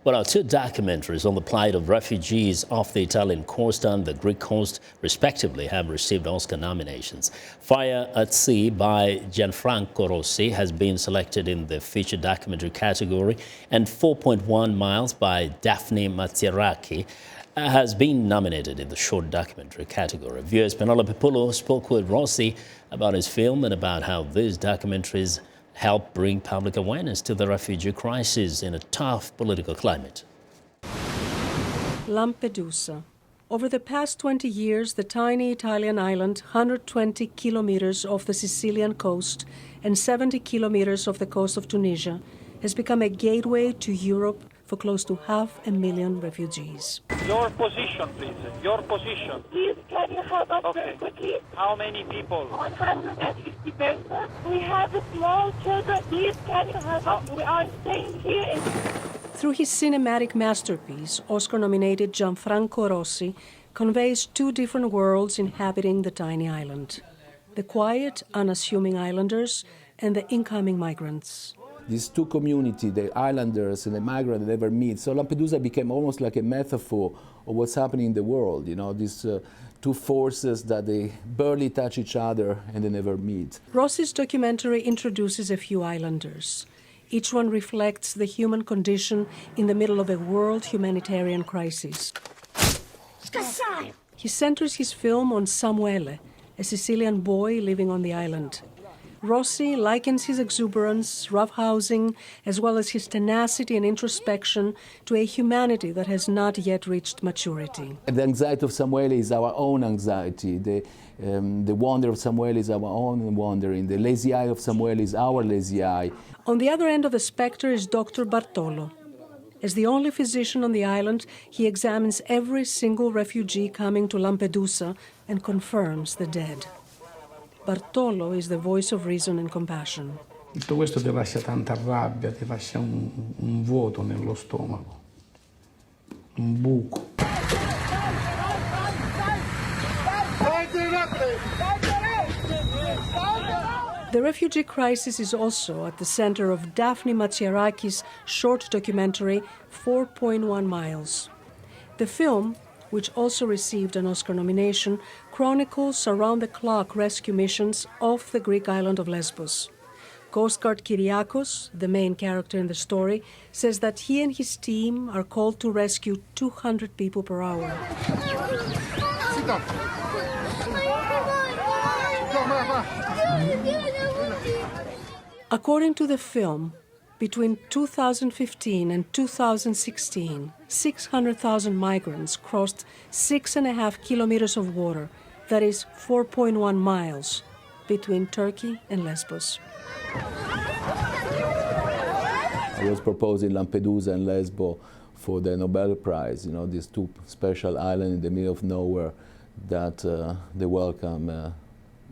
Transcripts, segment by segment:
Well, our two documentaries on the plight of refugees off the Italian coast and the Greek coast, respectively, have received Oscar nominations. Fire at Sea by Gianfranco Rossi has been selected in the feature documentary category, and 4.1 Miles by Daphne Matziaraki has been nominated in the short documentary category. Viewers Penelope Poulou spoke with Rossi about his film and about how these documentaries help bring public awareness to the refugee crisis in a tough political climate. Lampedusa. Over the past 20 years, the tiny Italian island, 120 kilometers off the Sicilian coast and 70 kilometers off the coast of Tunisia, has become a gateway to Europe for close to 500,000 refugees. Your position, please. Your position. Please, can you help us very quickly? How many people? 150 persons. We have small children. Please, can you help us? We are staying here. Through his cinematic masterpiece, Oscar-nominated Gianfranco Rossi conveys two different worlds inhabiting the tiny island: the quiet, unassuming islanders and the incoming migrants. These two communities, the islanders and the migrants, never meet. So Lampedusa became almost like a metaphor of what's happening in the world. You know, these two forces that they barely touch each other and they never meet. Rossi's documentary introduces a few islanders. Each one reflects the human condition in the middle of a world humanitarian crisis. He centers his film on Samuele, a Sicilian boy living on the island. Rossi likens his exuberance, roughhousing, as well as his tenacity and introspection to a humanity that has not yet reached maturity. The anxiety of Samuele is our own anxiety. The wonder of Samuele is our own wandering. The lazy eye of Samuele is our lazy eye. On the other end of the spectre is Dr. Bartolo. As the only physician on the island, he examines every single refugee coming to Lampedusa and confirms the dead. Bartolo is the voice of reason and compassion. Tutto questo ti lascia tanta rabbia, ti lascia un vuoto nello stomaco, un buco. The refugee crisis is also at the center of Daphne Matziaraki's short documentary, 4.1 Miles. The film, which also received an Oscar nomination, chronicles around-the-clock rescue missions off the Greek island of Lesbos. Coast Guard Kyriakos, the main character in the story, says that he and his team are called to rescue 200 people per hour. Sit down. According to the film, between 2015 and 2016, 600,000 migrants crossed 6.5 kilometers of water, that is 4.1 miles, between Turkey and Lesbos. I was proposing Lampedusa and Lesbos for the Nobel Prize, you know, these two special islands in the middle of nowhere that they welcome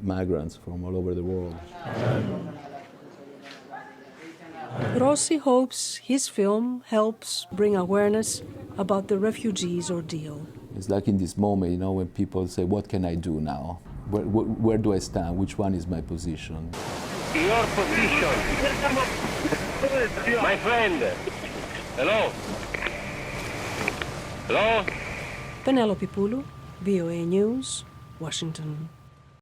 migrants from all over the world. Rossi hopes his film helps bring awareness about the refugees' ordeal. It's like in this moment, you know, when people say, what can I do now? Where do I stand? Which one is my position? Your position. My friend. Hello. Hello. Penelope Poulou, VOA News, Washington.